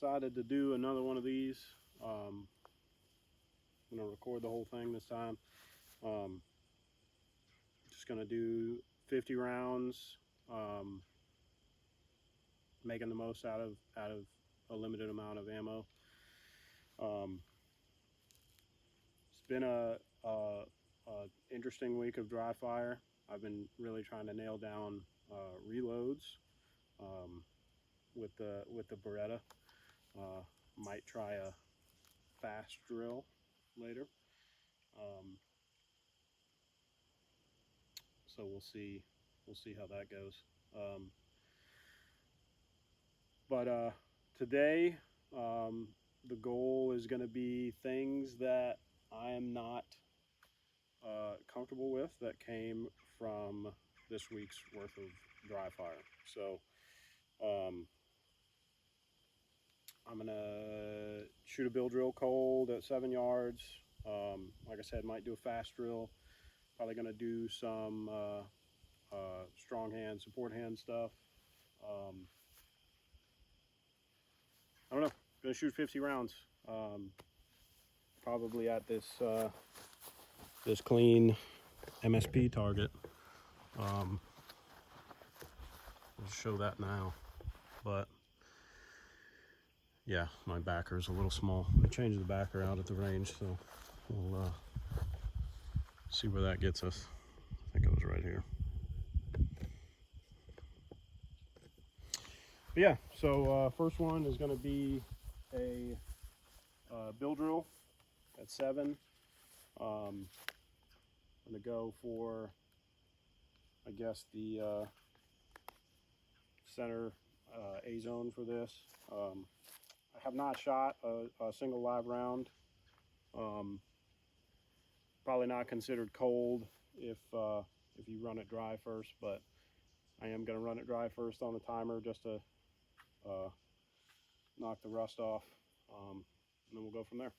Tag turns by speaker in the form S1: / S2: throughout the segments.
S1: decided to do another one of these. I'm gonna record the whole thing this time. Um, just gonna do 50 rounds, making the most out of a limited amount of ammo. Um, it's been a interesting week of dry fire. I've been really trying to nail down reloads um, with the Beretta. Might try a fast drill later. Um, so we'll see how that goes. But today, the goal is going to be things that I am not comfortable with that came from this week's worth of dry fire. So I'm gonna shoot a bill drill cold at 7 yards. Like I said, might do a fast drill. Probably gonna do some strong hand, support hand stuff. Um, I don't know. Gonna shoot 50 rounds. Probably at this clean MSP target. I'll show that now. But yeah, my backer is a little small. I changed the backer out at the range, so we'll see where that gets us. I think it was right here. But yeah, so first one is going to be a bill drill at 7. I'm going to go for, I guess, the center A zone for this. I have not shot a single live round. Probably not considered cold if you run it dry first, but I am going to run it dry first on the timer just to knock the rust off, and then we'll go from there.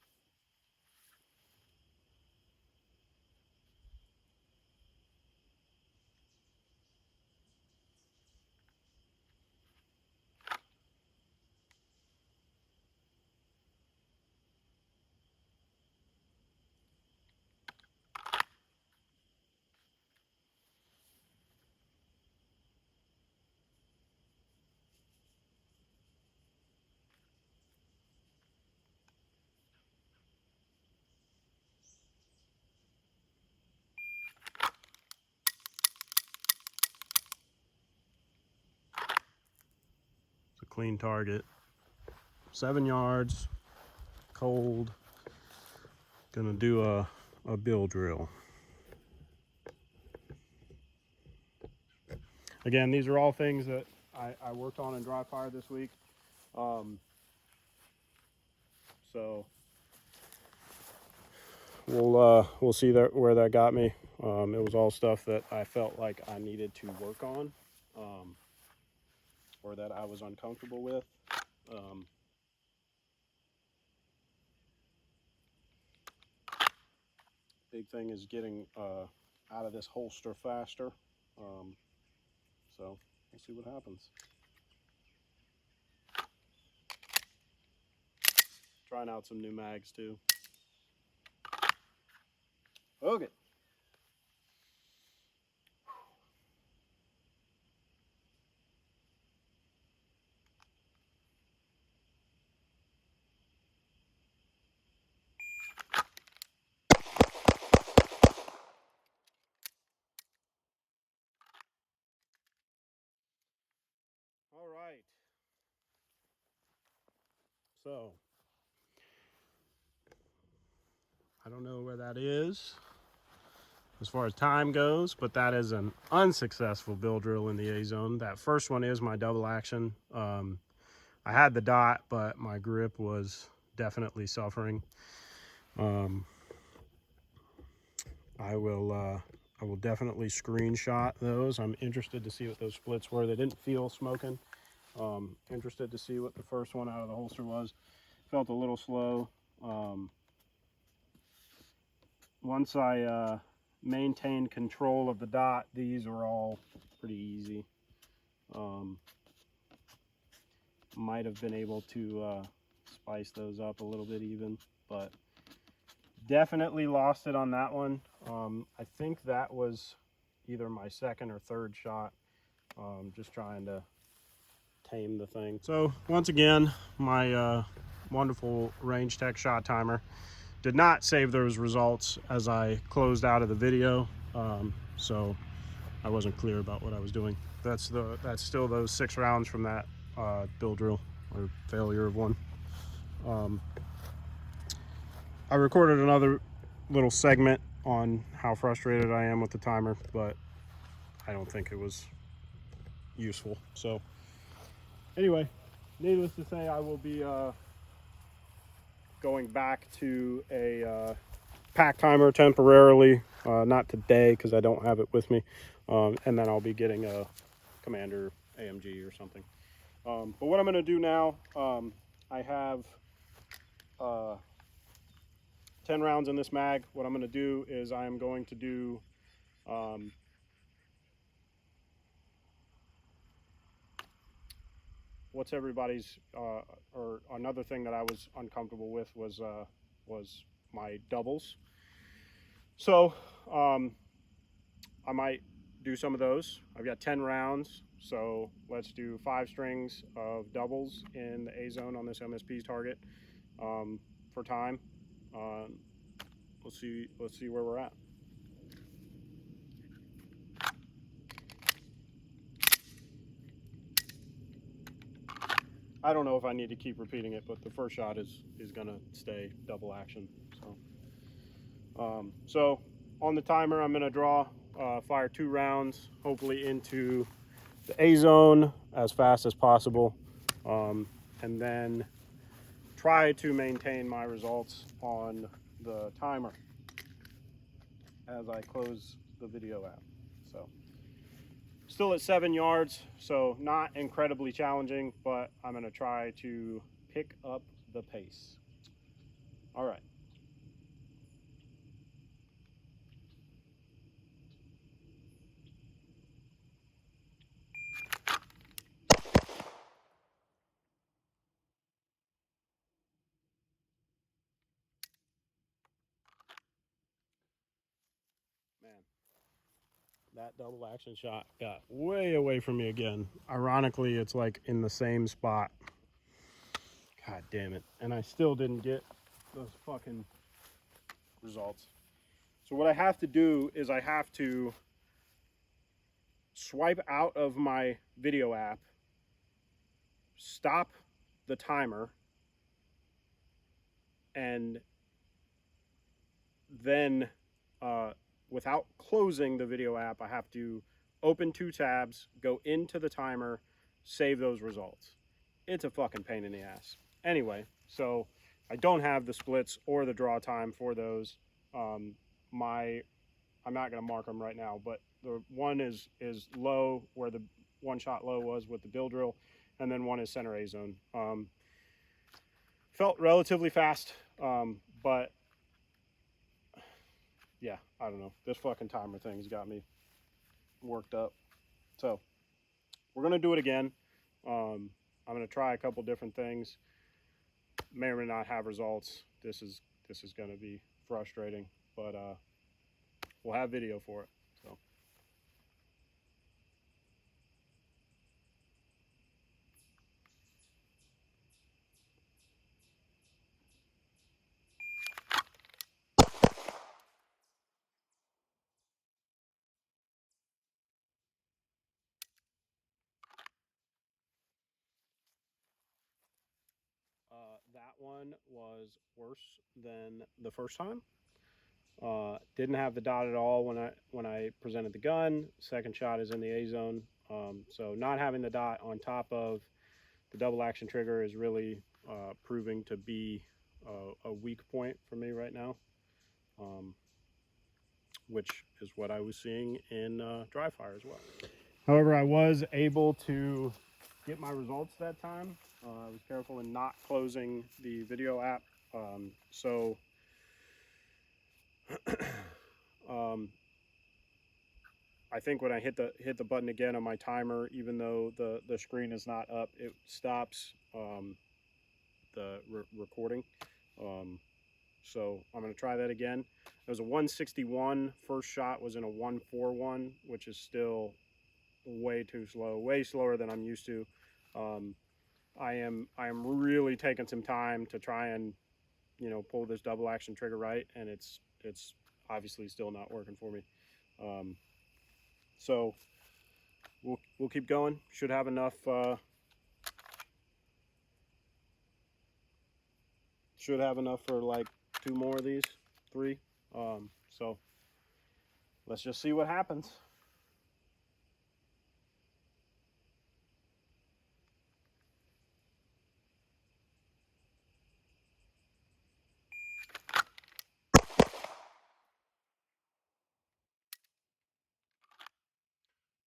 S1: It's a clean target, 7 yards, cold. Gonna do a bill drill. Again, these are all things that I worked on in dry fire this week. So we'll see where that got me. It was all stuff that I felt like I needed to work on, or that I was uncomfortable with. Big thing is getting out of this holster faster. So we'll see what happens. Trying out some new mags too. Okay. All right. So I don't know where that is as far as time goes, but that is an unsuccessful bill drill in the A zone. That first one is my double action. I had the dot, but my grip was definitely suffering. I will definitely screenshot those. I'm interested to see what those splits were. They didn't feel smoking. Interested to see what the first one out of the holster was. Felt a little slow. Once I maintained control of the dot, these are all pretty easy. might have been able to spice those up a little bit even, but definitely lost it on that one. I think that was either my second or third shot, just trying to tame the thing. So once again, my wonderful Range Tech shot timer did not save those results as I closed out of the video, so I wasn't clear about what I was doing. That's still those 6 rounds from that bill drill, or failure of one. I recorded another little segment on how frustrated I am with the timer, but I don't think it was useful. So anyway, needless to say, I will be going back to a pack timer temporarily, not today because I don't have it with me, and then I'll be getting a Commander AMG or something. But what I'm going to do now, I have 10 rounds in this mag. What I'm going to do is I am going to do what's everybody's or another thing that I was uncomfortable with was my doubles. So I might do some of those. I've got 10 rounds, so let's do 5 strings of doubles in the A zone on this MSP target for time. Let's see where we're at. I don't know if I need to keep repeating it, but the first shot is gonna stay double action. So on the timer, I'm gonna draw, fire 2 rounds, hopefully into the A zone as fast as possible, and then try to maintain my results on the timer as I close the video out. So still at 7 yards, so not incredibly challenging, but I'm going to try to pick up the pace. All right. Man, that double action shot got way away from me again. Ironically, it's like in the same spot. God damn it. And I still didn't get those fucking results. So what I have to do is I have to swipe out of my video app, stop the timer, and then without closing the video app, I have to open 2 tabs, go into the timer, save those results. It's a fucking pain in the ass. Anyway, so I don't have the splits or the draw time for those. I'm not gonna mark them right now, but the one is low, where the one shot low was with the bill drill, and then one is center A zone. Felt relatively fast, but yeah, I don't know. This fucking timer thing's got me worked up. So we're gonna do it again. I'm gonna try a couple different things. May or may not have results. This is gonna be frustrating, but we'll have video for it. So. That one was worse than the first time. Didn't have the dot at all when I presented the gun. Second shot is in the A zone. So not having the dot on top of the double action trigger is really proving to be a weak point for me right now, which is what I was seeing in dry fire as well. However, I was able to get my results that time. I was careful in not closing the video app. So I think when I hit the button again on my timer, even though the screen is not up, it stops the recording. So I'm going to try that again. It was a 161. First shot was in a 141, which is still way too slow, way slower than I'm used to. I am really taking some time to try and, you know, pull this double action trigger right, and it's obviously still not working for me. So we'll keep going. Should have enough. Should have enough for like 2 more of these, 3. So let's just see what happens.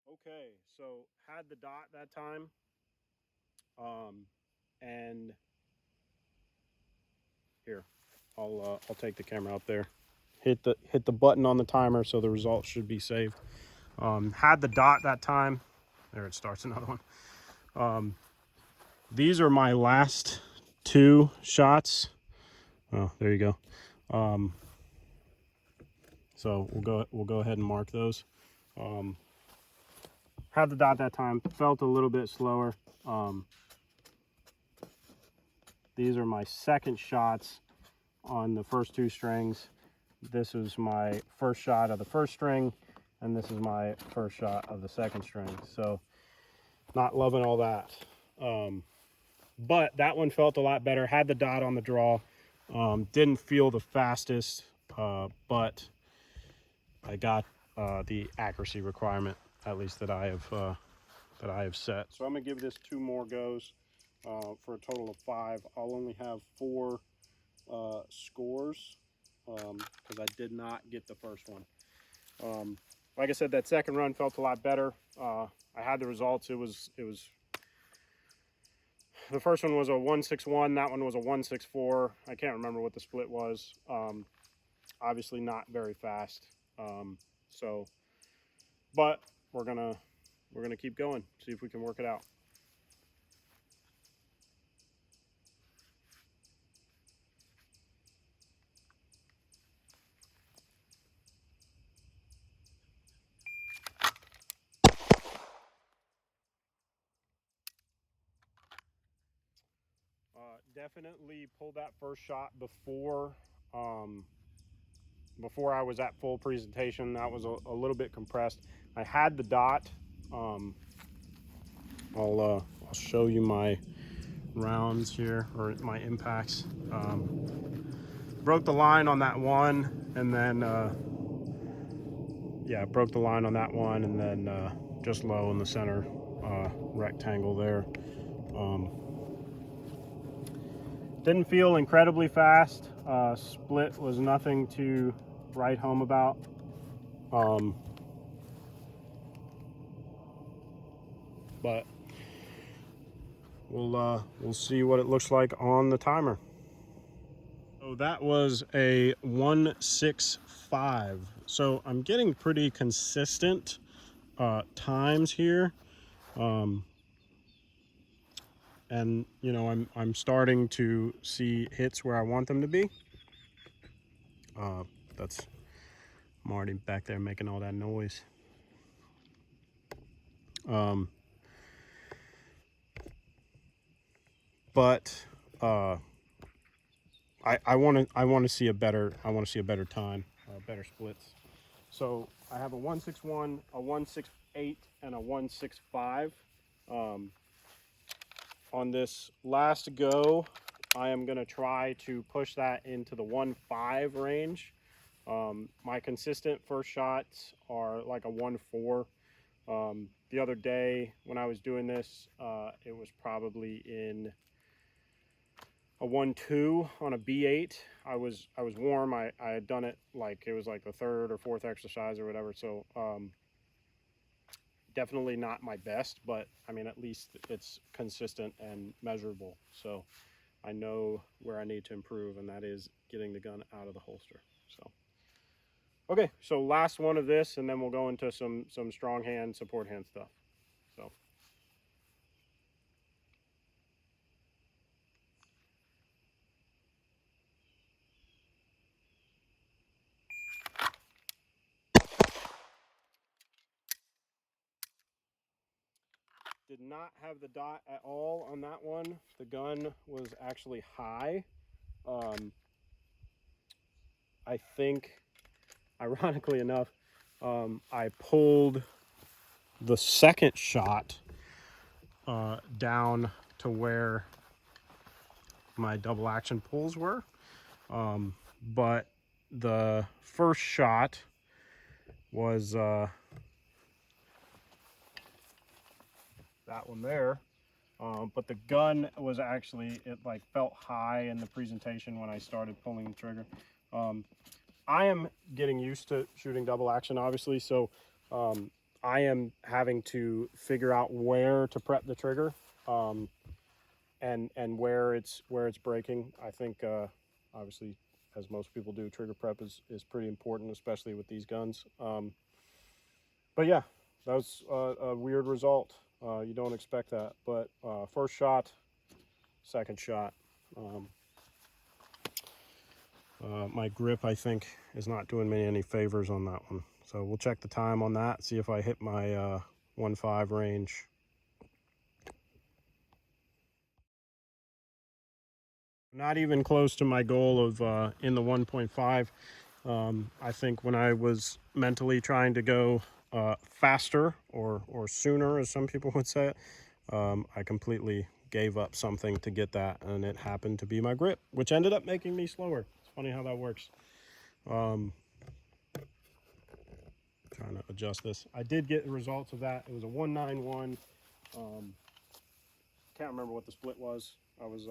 S1: Okay, so had the dot that time, and here, I'll take the camera up there. Hit the button on the timer, so the results should be saved. Had the dot that time. There, it starts another one. These are my last 2 shots. Oh, there you go. So we'll go ahead and mark those. Had the dot that time. Felt a little bit slower. These are my second shots on the first 2 strings. This is my first shot of the first string, and this is my first shot of the second string. So not loving all that. But that one felt a lot better. Had the dot on the draw. Didn't feel the fastest, but I got the accuracy requirement, at least that I have set. So I'm gonna give this 2 more goes for a total of 5. I'll only have 4 scores because I did not get the first one. Like I said, that second run felt a lot better. I had the results. It was the first one was a 161. That one was a 164. I can't remember what the split was. Obviously not very fast. So, but we're gonna keep going. See if we can work it out. Definitely pulled that first shot before I was at full presentation. That was a little bit compressed. I had the dot. I'll show you my rounds here, or my impacts. Broke the line on that one, and then yeah, broke the line on that one, and then just low in the center rectangle there. Didn't feel incredibly fast. Split was nothing to write home about. But we'll see what it looks like on the timer. So that was a 165. So I'm getting pretty consistent times here. And you know, I'm starting to see hits where I want them to be. That's Marty back there making all that noise. But I want to see a better time, better splits. So I have a 161, a 168, and a 165. On this last go, I am going to try to push that into the 1.5 range. My consistent first shots are like a 1.4. The other day when I was doing this, it was probably in a 1.2 on a B8. I was warm. I had done it like it was like the 3rd or 4th exercise or whatever. So definitely not my best, but I mean, at least it's consistent and measurable. So I know where I need to improve, and that is getting the gun out of the holster. So, okay, so last one of this, and then we'll go into some strong hand, support hand stuff. So. did not have the dot at all on that one. The gun was actually high. I think, ironically enough, I pulled the second shot down to where my double action pulls were. But the first shot was that one there. But the gun was actually, it like felt high in the presentation when I started pulling the trigger. I am getting used to shooting double action, obviously, so I am having to figure out where to prep the trigger and where it's breaking. I think obviously, as most people do, trigger prep is pretty important, especially with these guns. But yeah, that was a weird result. You don't expect that, but first shot, second shot. My grip, I think, is not doing me any favors on that one. So we'll check the time on that, see if I hit my 1.5 range. Not even close to my goal of in the 1.5. I think when I was mentally trying to go faster or sooner, as some people would say it, I completely gave up something to get that, and it happened to be my grip, which ended up making me slower. It's funny how that works. Trying to adjust this. I did get the results of that. It was a 191. Can't remember what the split was. I was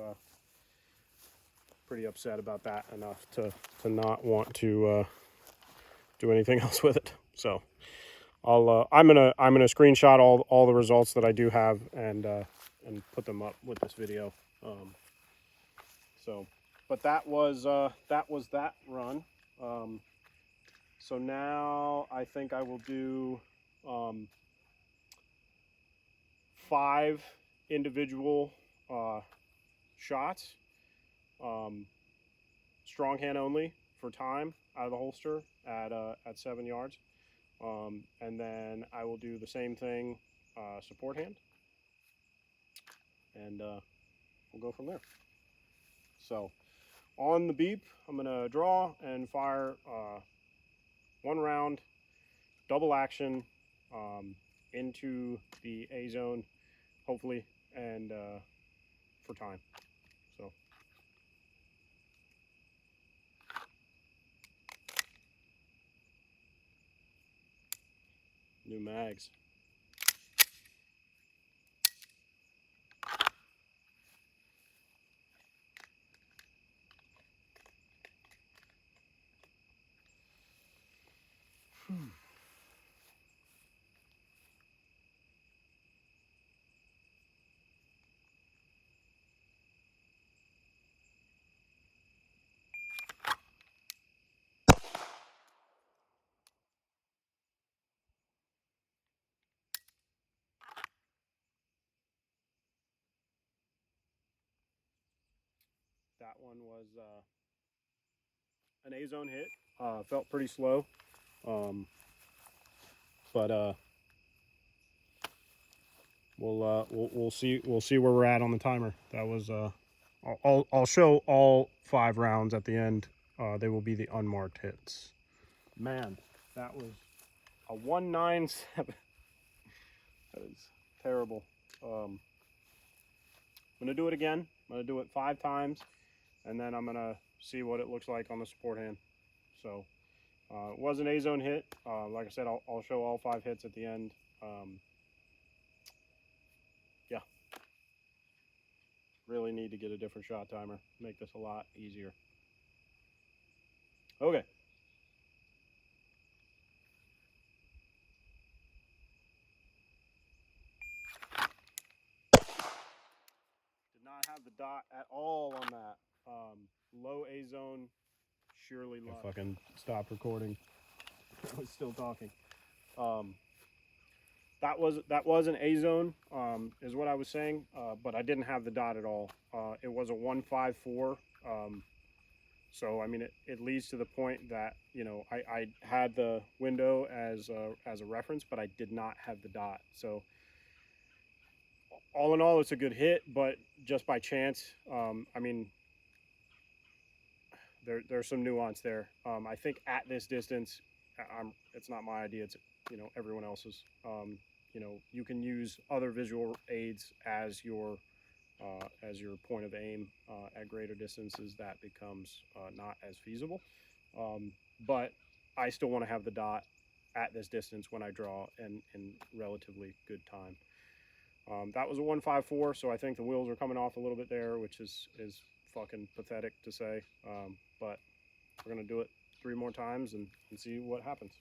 S1: pretty upset about that enough to not want to do anything else with it. So I'm gonna screenshot all the results that I do have and put them up with this video. But that was that run. So now I think I will do 5 individual shots, strong hand only for time out of the holster at 7 yards, and then I will do the same thing support hand, and we'll go from there. So on the beep, I'm gonna draw and fire 1 round double action into the A zone, hopefully, and for time. So new mags. That one was an A zone hit. Felt pretty slow, but we'll see where we're at on the timer. That was I'll show all 5 rounds at the end. They will be the unmarked hits. Man, that was a 197. That is terrible. I'm gonna do it again. I'm gonna do it 5 times, and then I'm gonna see what it looks like on the support hand. So it was an A zone hit. Like I said, I'll show all 5 hits at the end. Yeah, really need to get a different shot timer. Make this a lot easier. Okay. Did not have the dot at all on that. Low A zone, surely luck. I fucking stopped recording. I was still talking. That was an A zone, is what I was saying, but I didn't have the dot at all. It was a 154. So I mean, it leads to the point that, you know, I had the window as a reference, but I did not have the dot. So all in all, it's a good hit, but just by chance. I mean, there's some nuance there. I think at this distance, it's not my idea. It's everyone else's. You can use other visual aids as your point of aim at greater distances. That becomes not as feasible. But I still want to have the dot at this distance when I draw and in relatively good time. That was a 154, so I think the wheels are coming off a little bit there, which is fucking pathetic to say. But we're gonna do it 3 more times and see what happens.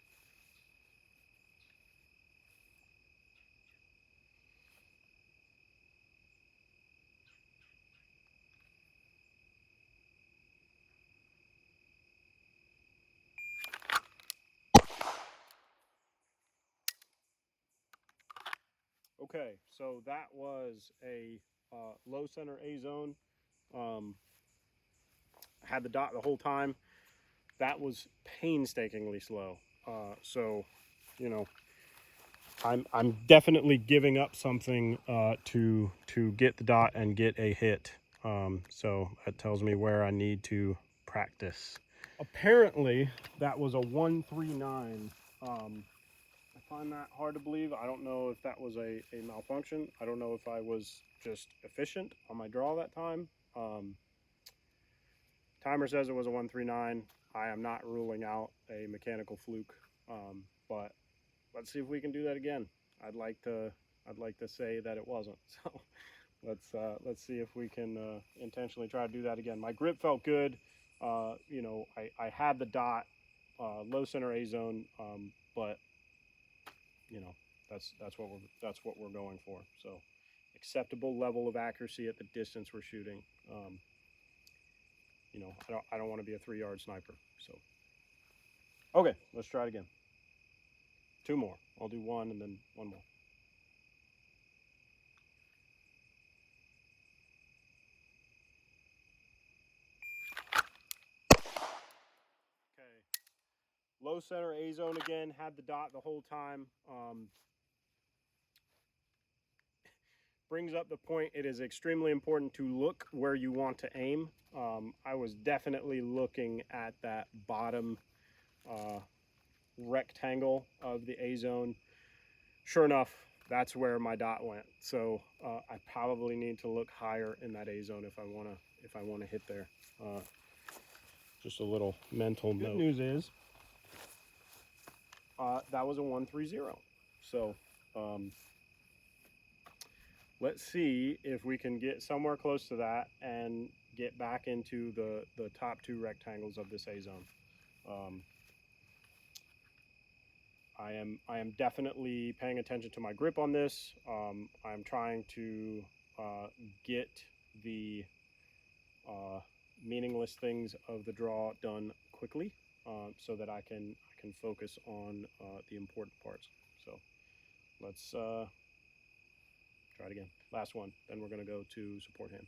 S1: Okay, so that was a low center A zone. Had the dot the whole time. That was painstakingly slow. So, you know, I'm definitely giving up something to get the dot and get a hit. So that tells me where I need to practice. Apparently, that was a 139. I find that hard to believe. I don't know if that was a malfunction. I don't know if I was just efficient on my draw that time. Timer says it was a 139. I am not ruling out a mechanical fluke, but let's see if we can do that again. I'd like to say that it wasn't. So let's see if we can intentionally try to do that again. My grip felt good. I had the dot, low center A zone, but that's what we're going for. So acceptable level of accuracy at the distance we're shooting. I don't want to be a 3-yard sniper. So okay, let's try it again. 2 more. I'll do 1 and then 1 more. Okay. Low center A zone again. Had the dot the whole time. Brings up the point. It is extremely important to look where you want to aim. I was definitely looking at that bottom rectangle of the A zone. Sure enough, that's where my dot went. So I probably need to look higher in that A zone if I wanna hit there. Just a little mental note. Good news is that was a 130. So let's see if we can get somewhere close to that and get back into the top 2 rectangles of this A zone. I am definitely paying attention to my grip on this. I'm trying to get the meaningless things of the draw done quickly, so that I can focus on the important parts. So let's try it again. Last one. Then we're gonna go to support hand.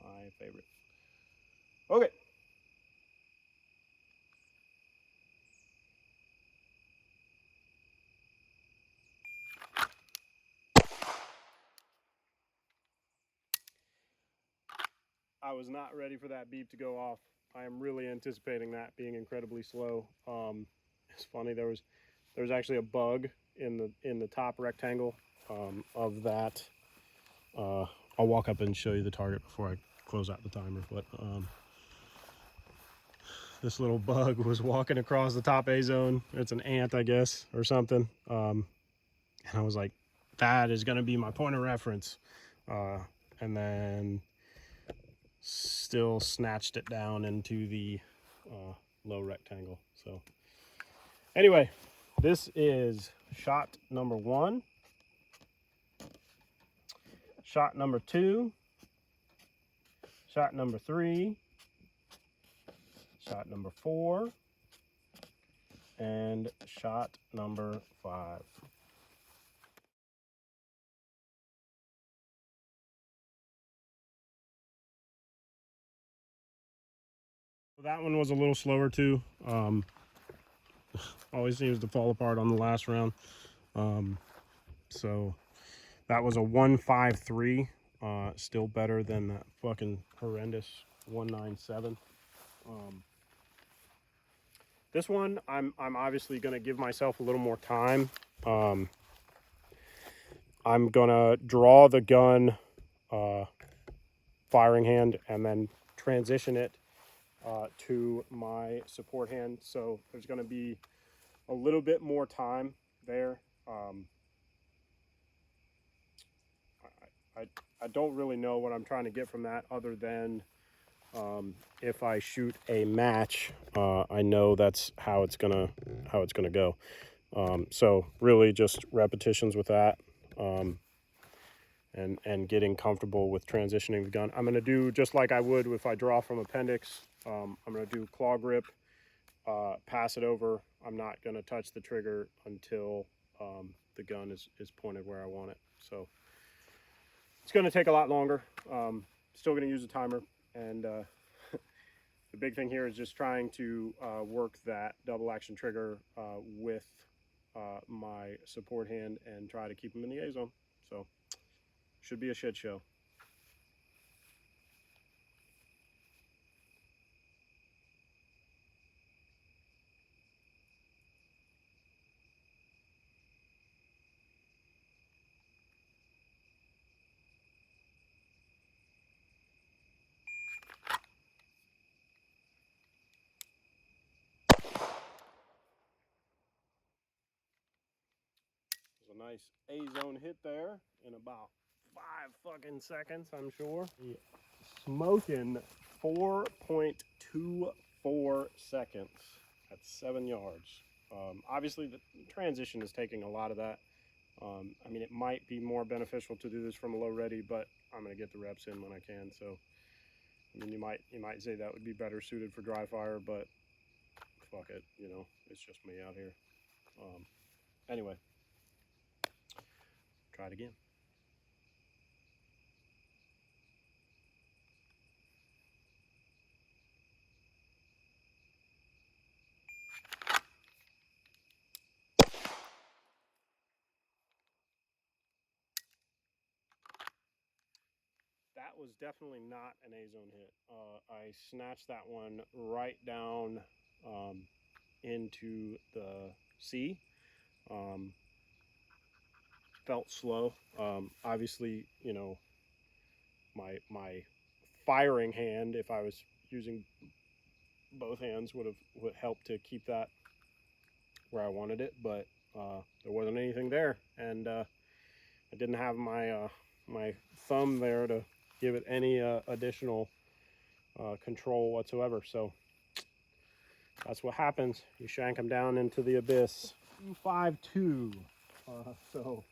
S1: My favorite. Okay. I was not ready for that beep to go off. I am really anticipating that being incredibly slow. It's funny, there was actually a bug in the top rectangle of that. I'll walk up and show you the target before I close out the timer. But this little bug was walking across the top A zone. It's an ant, I guess, or something. And I was like, that is going to be my point of reference. And then still snatched it down into the low rectangle. So anyway, this is shot number 1, shot number 2, shot number 3, shot number 4, and shot number 5. That one was a little slower too. Always seems to fall apart on the last round. So That was a 153. Still better than that fucking horrendous 197. This one, I'm obviously going to give myself a little more time. I'm going to draw the gun firing hand and then transition it to my support hand. So there's going to be a little bit more time there. I don't really know what I'm trying to get from that other than if I shoot a match, I know that's how it's gonna go. So really just repetitions with that, and getting comfortable with transitioning the gun. I'm gonna do just like I would if I draw from appendix. I'm gonna do claw grip, pass it over. I'm not gonna touch the trigger until the gun is pointed where I want it. So it's gonna take a lot longer. Still gonna use a timer, and the big thing here is just trying to work that double action trigger with my support hand and try to keep them in the A zone. So should be a shit show. There's a nice A zone hit there in about 5 fucking seconds, I'm sure. Smoking 4.24 seconds at 7 yards. Obviously, the transition is taking a lot of that. I mean, it might be more beneficial to do this from a low ready, but I'm going to get the reps in when I can. So, I mean, you might say that would be better suited for dry fire, but fuck it, you know, it's just me out here. Anyway, try it again. That was definitely not an A zone hit. I snatched that one right down into the C. Felt slow. Obviously, you know, my firing hand, if I was using both hands, would help to keep that where I wanted it, but there wasn't anything there, and I didn't have my my thumb there to give it any additional control whatsoever. So that's what happens. You shank them down into the abyss. 252. So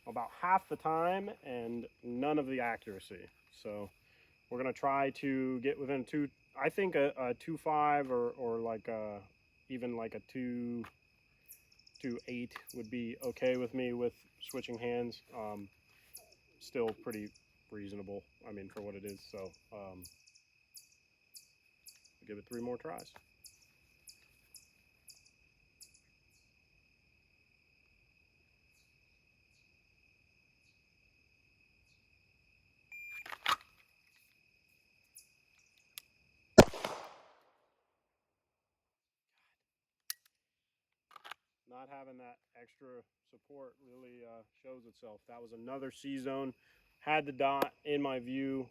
S1: about half the time and none of the accuracy. So we're gonna try to get within two. I think a 2.5 or like even like a 2.8 would be okay with me with switching hands. Still pretty reasonable. I mean, for what it is. So I'll give it 3 more tries. Not having that extra support really shows itself. That was another C zone. Had the dot in my view.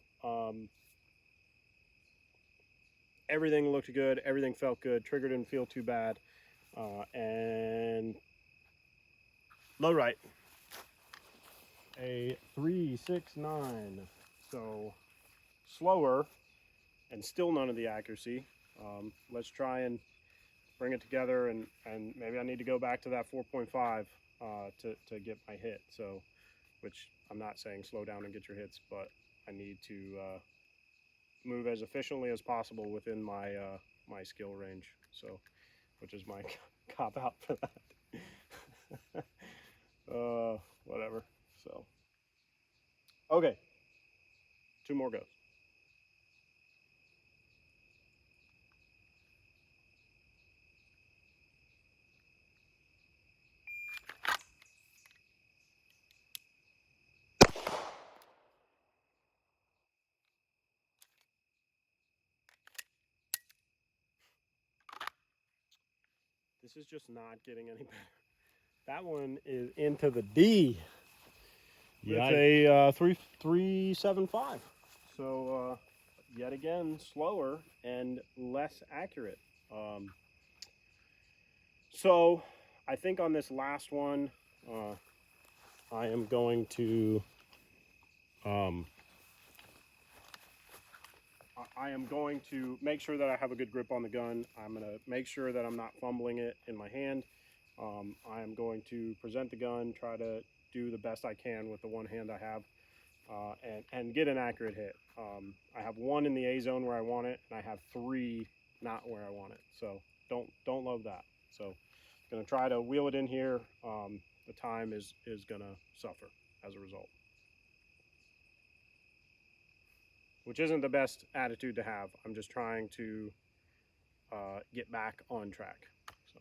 S1: Everything looked good. Everything felt good. Trigger didn't feel too bad. And low right. A 3.69. So slower and still none of the accuracy. Let's try and bring it together, and maybe I need to go back to that 4.5 to get my hit. So, which I'm not saying slow down and get your hits, but I need to move as efficiently as possible within my my skill range. So, which is my cop out for that. Whatever. So, okay, 2 more goes. This is just not getting any better. That one is into the D.
S2: Yeah,
S1: It's a 3.75. So yet again, slower and less accurate. So I think on this last one, I am going to make sure that I have a good grip on the gun. I'm going to make sure that I'm not fumbling it in my hand. I am going to present the gun, try to do the best I can with the one hand I have, and get an accurate hit. I have 1 in the A zone where I want it, and I have 3 not where I want it. So don't love that. So going to try to wheel it in here. The time is going to suffer as a result, which isn't the best attitude to have. I'm just trying to get back on track. So.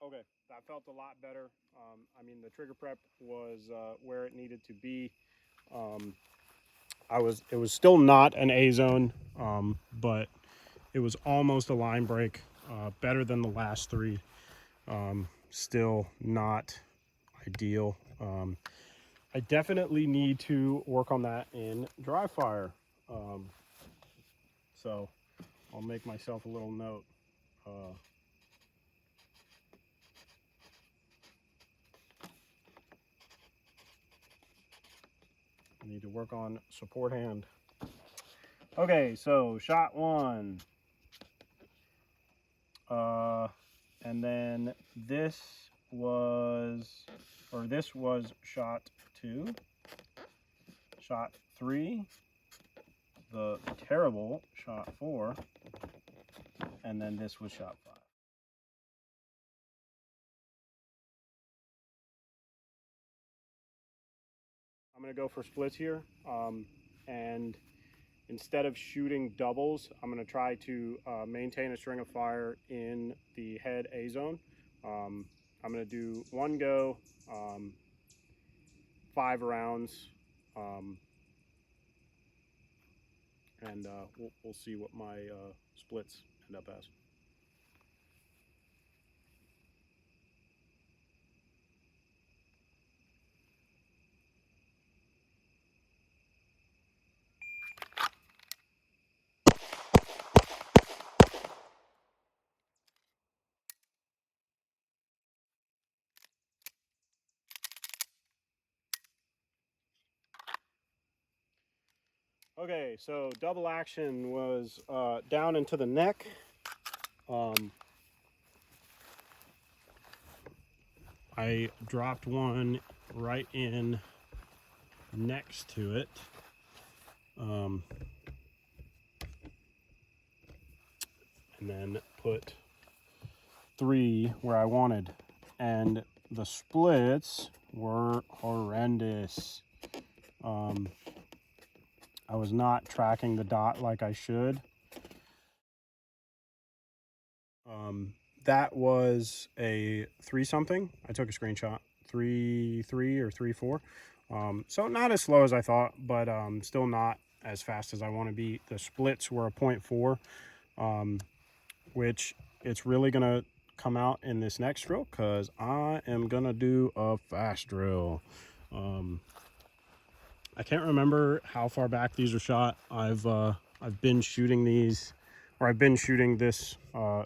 S1: Okay, that felt a lot better. I mean, the trigger prep was where it needed to be. It was still not an A zone, but it was almost a line break, better than the last 3. Still not ideal. I definitely need to work on that in dry fire. So I'll make myself a little note. I need to work on support hand. Okay, so shot 1. And then this was shot 2. Shot 3. The terrible shot 4. And then this was shot 5. I'm going to go for splits here. And instead of shooting doubles, I'm going to try to maintain a string of fire in the head A zone. I'm going to do 1 go, 5 rounds, and we'll see what my splits end up as. Okay, so double action was down into the neck. I dropped one right in next to it. And then put 3 where I wanted. And the splits were horrendous. I was not tracking the dot like I should. That was a 3 something. I took a screenshot. 3.3 or 3.4. So not as slow as I thought, but still not as fast as I want to be. The splits were a 0.4, which it's really gonna come out in this next drill because I am gonna do a fast drill. I can't remember how far back these are shot. I've been shooting these, or I've been shooting this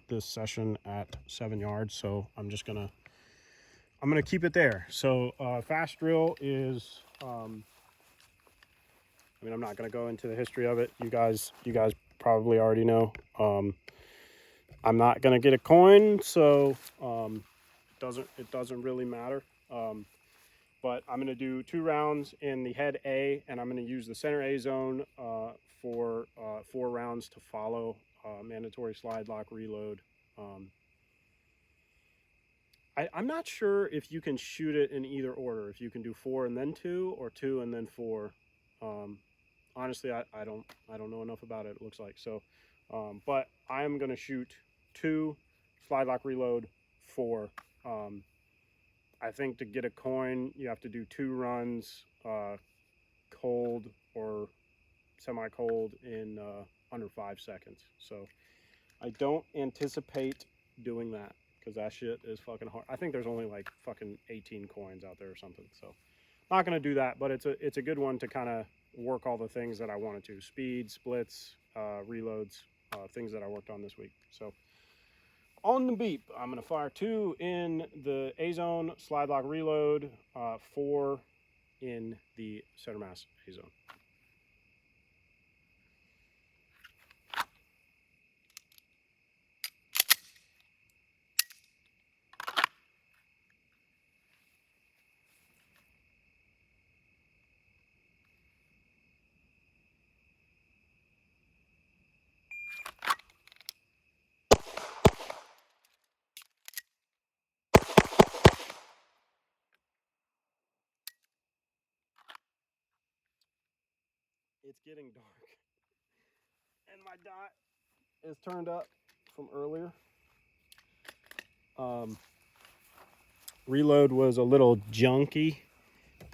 S1: this session at 7 yards, so I'm gonna keep it there. So fast drill is I mean, I'm not gonna go into the history of it. You guys probably already know. I'm not gonna get a coin, so it doesn't really matter. But I'm going to do 2 rounds in the head A, and I'm going to use the center A zone for 4 rounds to follow. Mandatory slide lock reload. I'm not sure if you can shoot it in either order. If you can do 4 and then 2, or 2 and then 4. Honestly, I don't know enough about it. It looks like so. But I am going to shoot 2 slide lock reload 4. I think to get a coin, you have to do 2 runs, cold or semi-cold in under 5 seconds. So I don't anticipate doing that because that shit is fucking hard. I think there's only like fucking 18 coins out there or something. So not gonna do that, but it's a good one to kind of work all the things that I wanted to: speed, splits, reloads, things that I worked on this week. So on the beep, I'm gonna fire 2 in the A zone slide lock reload, 4 in the center mass A zone. It's getting dark, and my dot is turned up from earlier. Reload was a little junky,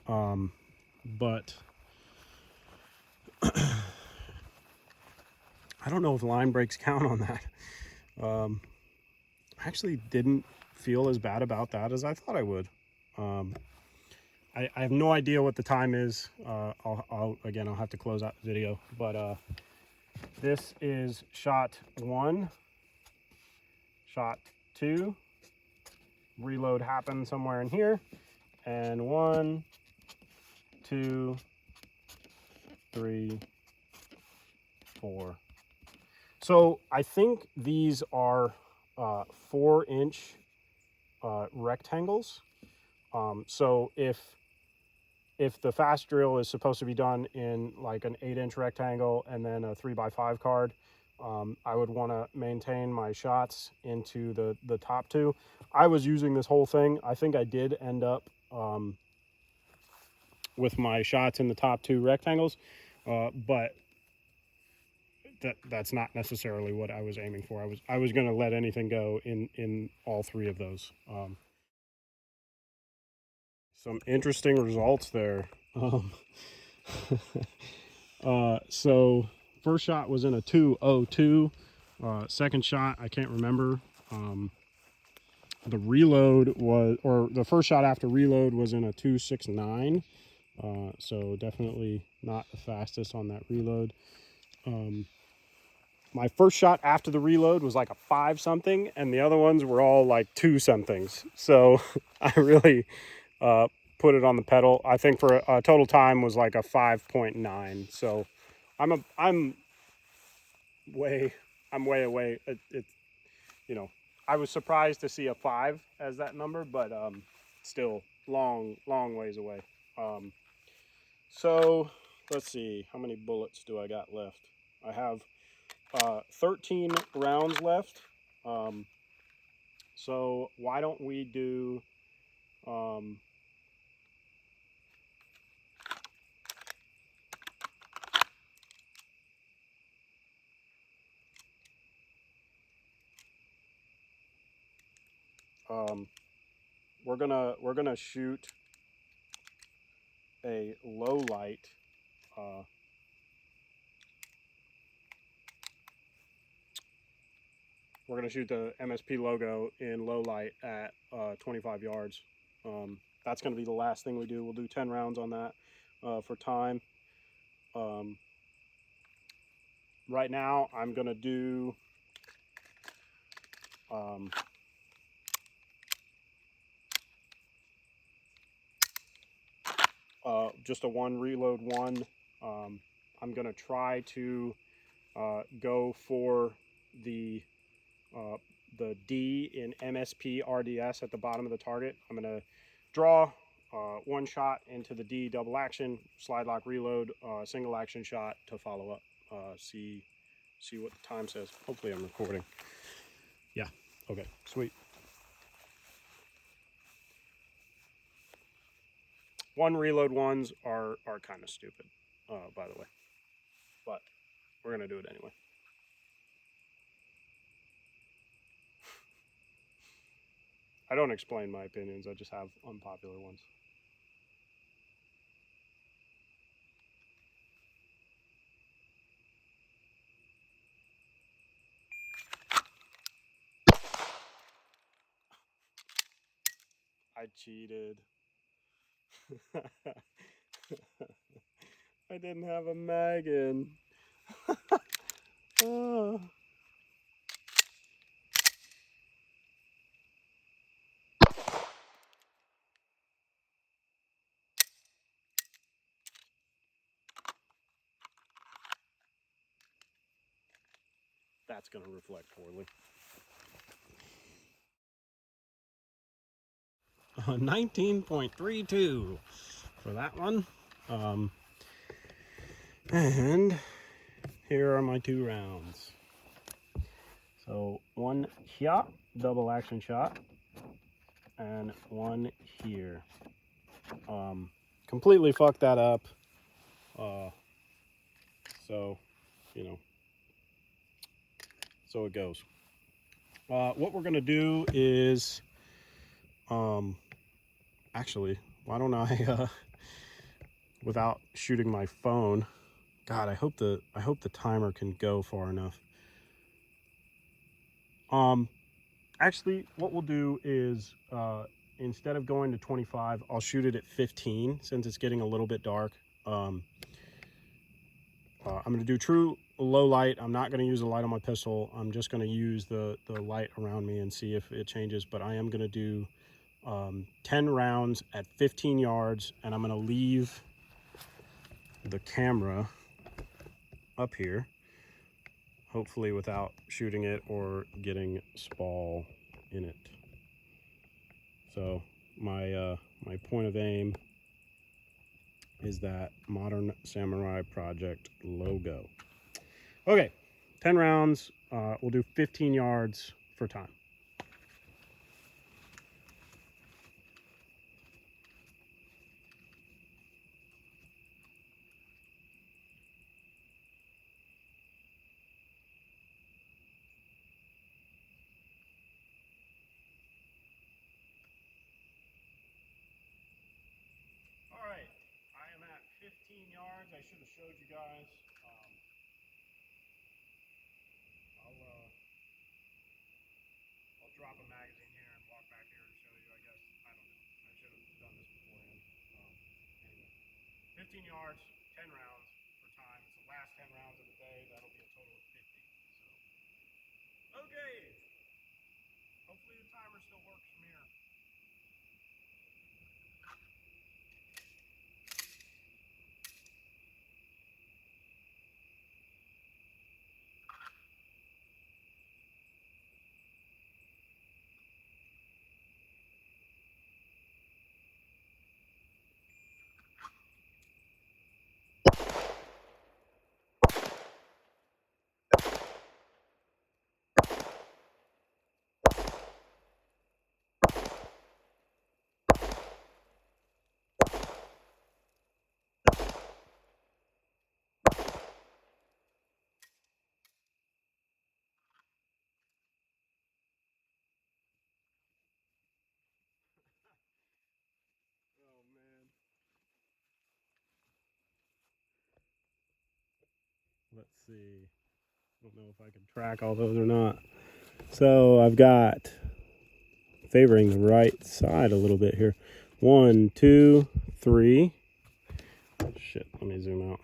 S1: but I don't know if line breaks count on that. I actually didn't feel as bad about that as I thought I would. I have no idea what the time is. I'll have to close out the video, but this is shot 1, shot 2. Reload happened somewhere in here, and 1, 2, 3, 4. So I think these are 4-inch rectangles. So if the fast drill is supposed to be done in like an 8-inch rectangle and then a 3x5 card, I would want to maintain my shots into the top 2. I was using this whole thing. I think I did end up with my shots in the top 2 rectangles, but that's not necessarily what I was aiming for. I was going to let anything go in all 3 of those. Some interesting results there. So first shot was in a 202. Second shot, I can't remember. The reload was, or the first shot after reload was in a 269. So definitely not the fastest on that reload. My first shot after the reload was like a 5 something, and the other ones were all like 2 somethings. So I really put it on the pedal. I think for a total time was like a 5.9. So I'm way away. You know, I was surprised to see a 5 as that number, but still long ways away. So let's see, how many bullets do I got left? I have 13 rounds left. So why don't we do we're gonna shoot a low light. We're gonna shoot the MSP logo in low light at 25 yards. That's gonna be the last thing we do. We'll do 10 rounds on that for time. Right now, I'm gonna do just a 1 reload 1. I'm gonna try to go for the D in MSP RDS at the bottom of the target. I'm gonna draw 1 shot into the D double action, slide lock reload, single action shot to follow up. See what the time says. Hopefully I'm recording. Yeah, okay, sweet. 1 reload 1s are kind of stupid, by the way, but we're gonna do it anyway. I don't explain my opinions. I just have unpopular ones. I cheated. I didn't have a mag in. Oh. That's going to reflect poorly. 19.32 for that one. And here are my 2 rounds. So one here, double action shot, and one here. Completely fucked that up. So, you know, so it goes. What we're gonna do is, actually, why don't I, without shooting my phone, God, I hope the timer can go far enough. Actually, what we'll do is, instead of going to 25, I'll shoot it at 15 since it's getting a little bit dark. I'm going to do true low light. I'm not going to use a light on my pistol. I'm just going to use the light around me and see if it changes. But I am going to do 10 rounds at 15 yards, and I'm going to leave the camera up here, hopefully without shooting it or getting spall in it. So my point of aim is that Modern Samurai Project logo. Okay, 10 rounds. We'll do 15 yards for time. All right, I am at 15 yards. I should have showed you guys. I'll drop a magazine here and walk back here and show you, I guess. I don't know. I should have done this beforehand. Anyway, 15 yards, 10 rounds for time. It's the last 10 rounds of the day. That'll be a total of 50. So, okay. Hopefully the timer still works from here. Oh, man. Let's see. I don't know if I can track all those or not. So I've got favoring the right side a little bit here. 1, 2, 3. Shit, let me zoom out.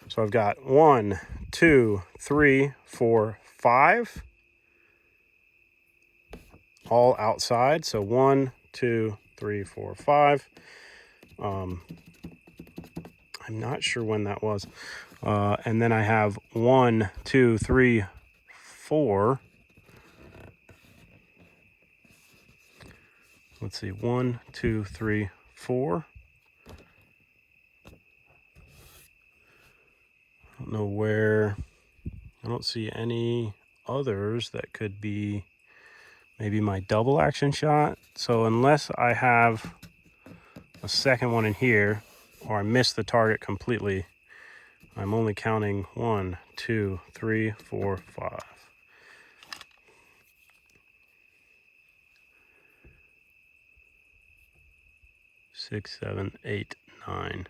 S1: So I've got 1, 2, 3, 4, 5. All outside. So 1, 2, 3, 4, 5. I'm not sure when that was. And then I have 1, 2, 3, 4. Let's see, 1, 2, 3, 4. I don't know where. I don't see any others that could be maybe my double action shot. So unless I have a second one in here or I miss the target completely, I'm only counting 1, 2, 3, 4, 5. 6, 7, 8, 9.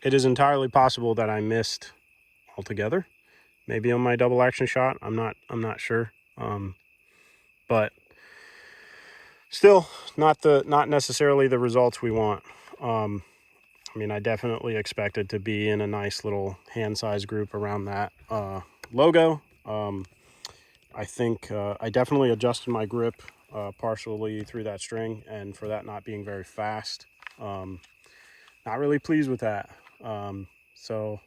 S1: It is entirely possible that I missed altogether. Maybe on my double action shot. I'm not sure. But still not necessarily the results we want. I mean, I definitely expected to be in a nice little hand size group around that logo. I think I definitely adjusted my grip partially through that string, and for that not being very fast. Not really pleased with that. So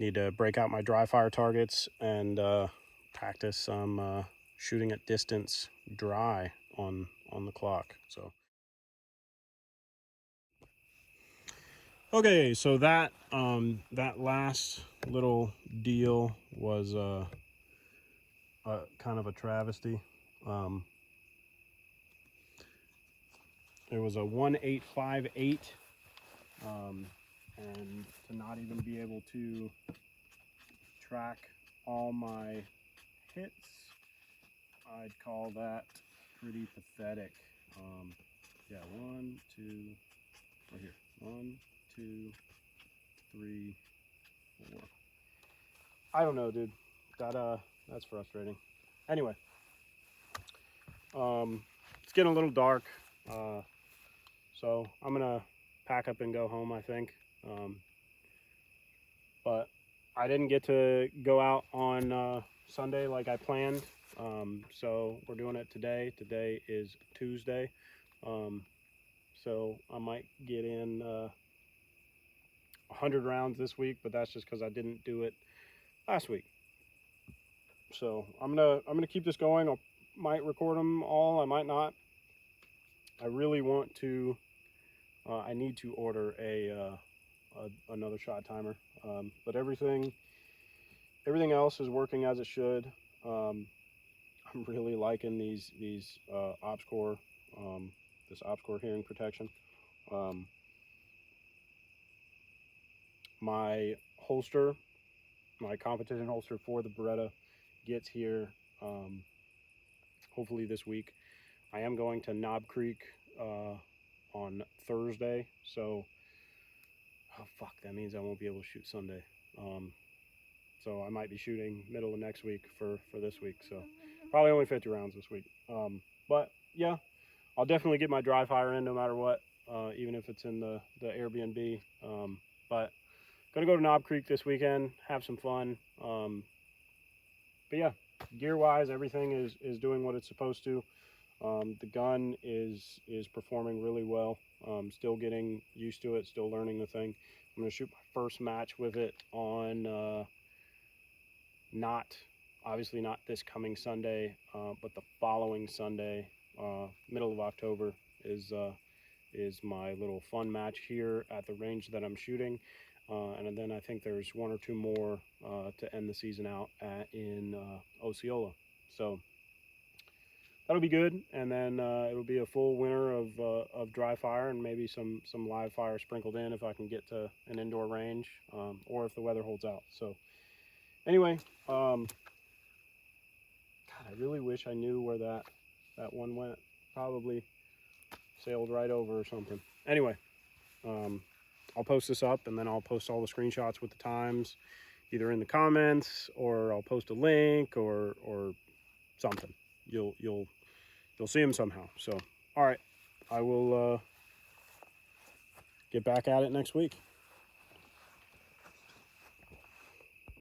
S1: need to break out my dry fire targets and practice some shooting at distance dry on the clock. So okay, so that that last little deal was kind of a travesty. It was a 1858, and to not even be able to track all my hits, I'd call that pretty pathetic. Yeah, 1, 2, right here. 1, 2, 3, 4. I don't know, dude. That's frustrating. Anyway, it's getting a little dark, so I'm gonna pack up and go home, I think. But I didn't get to go out on Sunday like I planned, so we're doing it today. Today is Tuesday, so I might get in 100 rounds this week, but that's just because I didn't do it last week. So I'm gonna keep this going. Might record them all, I might not. I really want to. I need to order another shot timer, but everything else is working as it should. I'm really liking these OpsCore, this OpsCore hearing protection. My holster, my competition holster for the Beretta, gets here hopefully this week. I am going to Knob Creek on Thursday, so oh fuck, that means I won't be able to shoot Sunday. So I might be shooting middle of next week for this week, so probably only 50 rounds this week. But yeah, I'll definitely get my dry fire in no matter what, even if it's in the Airbnb. But gonna go to Knob Creek this weekend, have some fun. But yeah, gear wise, everything is doing what it's supposed to. The gun is performing really well. Still getting used to it, still learning the thing. I'm gonna shoot my first match with it on obviously not this coming Sunday, but the following Sunday, middle of October, is my little fun match here at the range that I'm shooting. And then I think there's 1 or 2 more to end the season out in Osceola. So that'll be good. And then it'll be a full winter of dry fire and maybe some live fire sprinkled in if I can get to an indoor range, or if the weather holds out. So anyway, God, I really wish I knew where that one went. Probably sailed right over or something. Anyway, I'll post this up, and then I'll post all the screenshots with the times, either in the comments, or I'll post a link or something. You'll see them somehow. So, all right, I will get back at it next week.